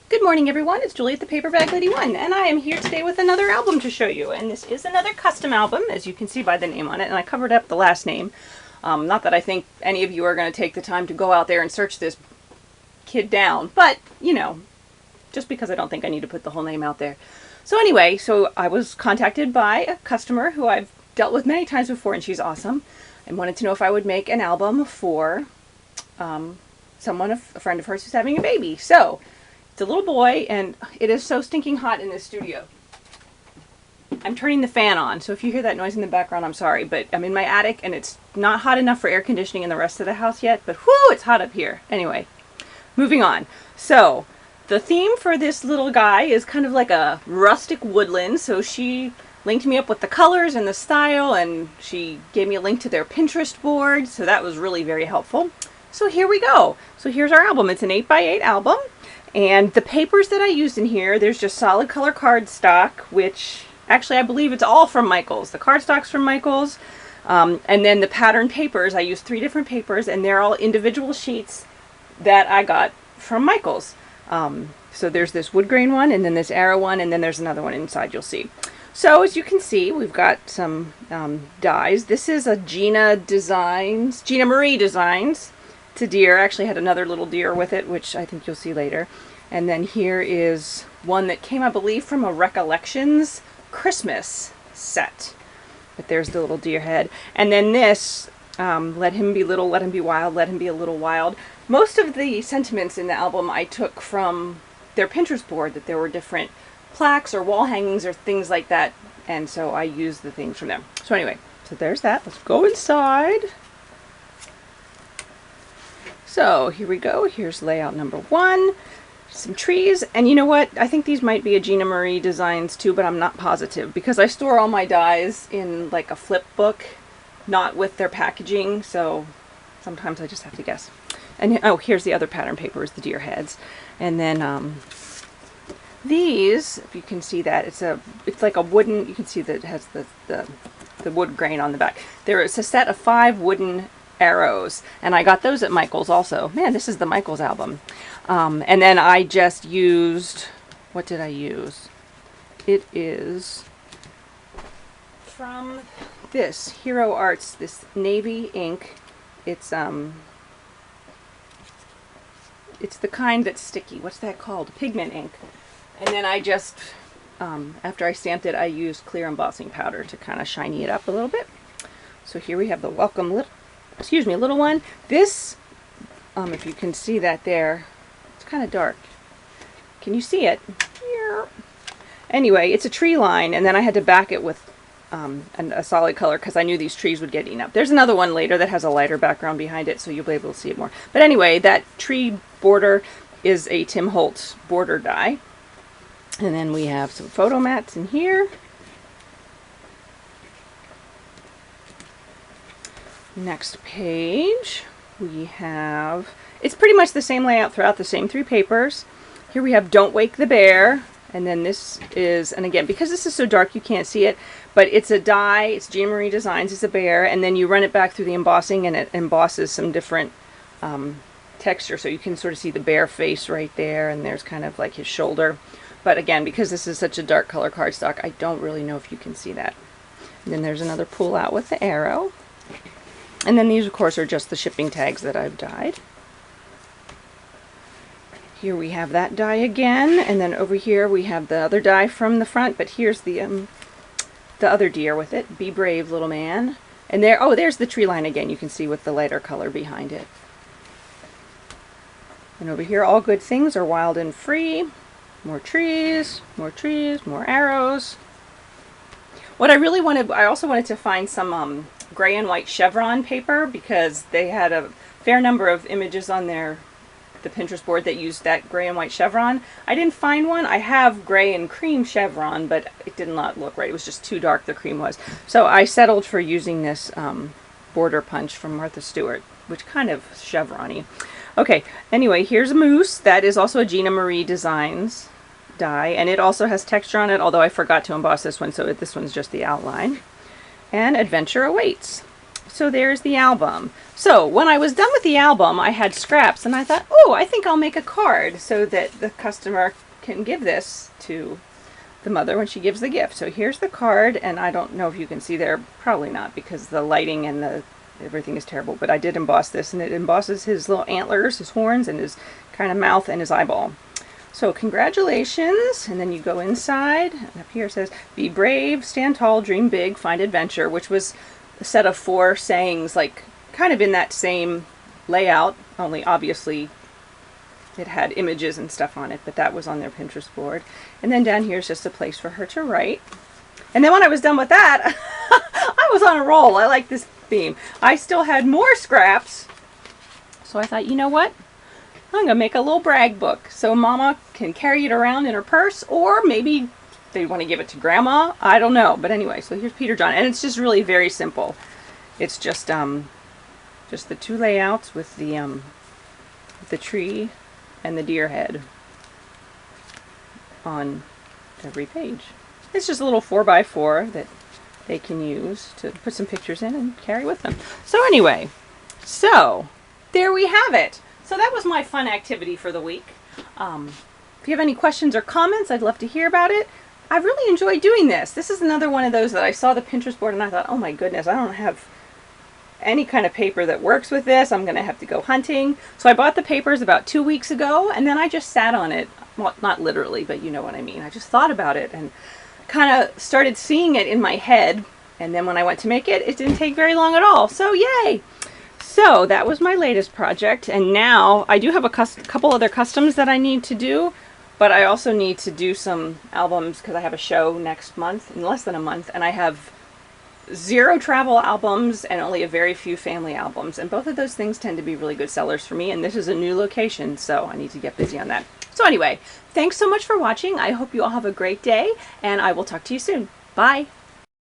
Good morning everyone, it's Julie at the Paper Bag Lady 1 and I am here today with another album to show you, and this is another custom album as you can see by the name on it, and I covered up the last name. Not that I think any of you are going to take the time to go out there and search this kid down, but you know, just because I don't think I need to put the whole name out there. So anyway, I was contacted by a customer who I've dealt with many times before, and she's awesome, and wanted to know if I would make an album for someone, a friend of hers who's having a baby. So it's a little boy, and it is so stinking hot in this studio. I'm turning the fan on, so if you hear that noise in the background, I'm sorry, but I'm in my attic and it's not hot enough for air conditioning in the rest of the house yet, but whoo, it's hot up here. Anyway, moving on. So the theme for this little guy is kind of like a rustic woodland, so she linked me up with the colors and the style, and she gave me a link to their Pinterest board, so that was really very helpful. So here we go. So here's our album. It's an 8x8 album. And the papers that I used in here, there's just solid color cardstock, which actually I believe it's all from Michaels. The cardstock's from Michaels. And then the pattern papers, I used 3 different papers, and they're all individual sheets that I got from Michaels. So there's this wood grain one, and then this arrow one, and then there's another one inside you'll see. So as you can see, we've got some dies. This is a Gina Marie Designs. It's a deer. I actually had another little deer with it, which I think you'll see later. And then here is one that came, I believe, from a Recollections Christmas set. But there's the little deer head. And then this, let him be little, let him be wild, let him be a little wild. Most of the sentiments in the album I took from their Pinterest board, that there were different plaques or wall hangings or things like that. And so I used the things from them. So anyway, so there's that. Let's go inside. So here we go. Here's layout number 1. Some trees, and you know what? I think these might be a Gina Marie Designs too, but I'm not positive because I store all my dies in like a flip book, not with their packaging, so sometimes I just have to guess. And oh, here's the other pattern papers, the deer heads. And then these, if you can see that, it's like a wooden, you can see that it has the wood grain on the back. There is a set of 5 wooden arrows, and I got those at Michaels also. Man, this is the Michaels album. And then I just used, what did I use? It is from this Hero Arts, this navy ink. It's the kind that's sticky. What's that called? Pigment ink. And then I just, after I stamped it, I used clear embossing powder to kind of shiny it up a little bit. So here we have the welcome little one. This, if you can see that there, it's kind of dark. Can you see it? Here. Anyway, it's a tree line, and then I had to back it with a solid color because I knew these trees would get eaten up. There's another one later that has a lighter background behind it, so you'll be able to see it more. But anyway, that tree border is a Tim Holtz border die. And then we have some photo mats in here. Next page, we have, it's pretty much the same layout throughout the same 3 papers. Here we have Don't Wake the Bear, and then this is, and again, because this is so dark you can't see it, but it's a die, it's Gina Marie Designs, it's a bear, and then you run it back through the embossing and it embosses some different texture, so you can sort of see the bear face right there, and there's kind of like his shoulder. But again, because this is such a dark color cardstock, I don't really know if you can see that. And then there's another pull out with the arrow. And then these, of course, are just the shipping tags that I've dyed. Here we have that die again, and then over here we have the other die from the front, but here's the other deer with it. Be brave, little man. And there, oh, there's the tree line again, you can see with the lighter color behind it. And over here, all good things are wild and free. More trees, more trees, more arrows. What I really wanted, I also wanted to find some gray and white chevron paper because they had a fair number of images on the Pinterest board that used that gray and white chevron. I didn't find one. I have gray and cream chevron, but it did not look right. It was just too dark, the cream was. So I settled for using this border punch from Martha Stewart, which kind of chevron-y. Okay, anyway, here's a moose. That is also a Gina Marie Designs die, and it also has texture on it, although I forgot to emboss this one, so this one's just the outline. And Adventure Awaits. So there's the album. So when I was done with the album, I had scraps, and I thought, oh, I think I'll make a card so that the customer can give this to the mother when she gives the gift. So here's the card, and I don't know if you can see there, probably not because the lighting and everything is terrible, but I did emboss this, and it embosses his little antlers, his horns, and his kind of mouth and his eyeball. So congratulations, and then you go inside, and up here it says, be brave, stand tall, dream big, find adventure, which was a set of 4 sayings, like kind of in that same layout, only obviously it had images and stuff on it, but that was on their Pinterest board. And then down here is just a place for her to write. And then when I was done with that, I was on a roll. I like this theme. I still had more scraps, so I thought, you know what? I'm gonna make a little brag book so Mama can carry it around in her purse, or maybe they want to give it to Grandma. I don't know, but anyway. So here's Peter John, and it's just really very simple. It's just the 2 layouts with the tree and the deer head on every page. It's just a little 4x4 that they can use to put some pictures in and carry with them. So anyway, so there we have it. So that was my fun activity for the week. If you have any questions or comments, I'd love to hear about it. I really enjoyed doing this. This is another one of those that I saw the Pinterest board and I thought, oh my goodness, I don't have any kind of paper that works with this. I'm going to have to go hunting. So I bought the papers about 2 weeks ago, and then I just sat on it. Well, not literally, but you know what I mean. I just thought about it and kind of started seeing it in my head. And then when I went to make it, it didn't take very long at all. So yay! So that was my latest project. And now I do have a couple other customs that I need to do, but I also need to do some albums because I have a show next month, in less than a month, and I have 0 travel albums and only a very few family albums, and both of those things tend to be really good sellers for me, and this is a new location, so I need to get busy on that. So anyway, thanks so much for watching. I hope you all have a great day, and I will talk to you soon. Bye!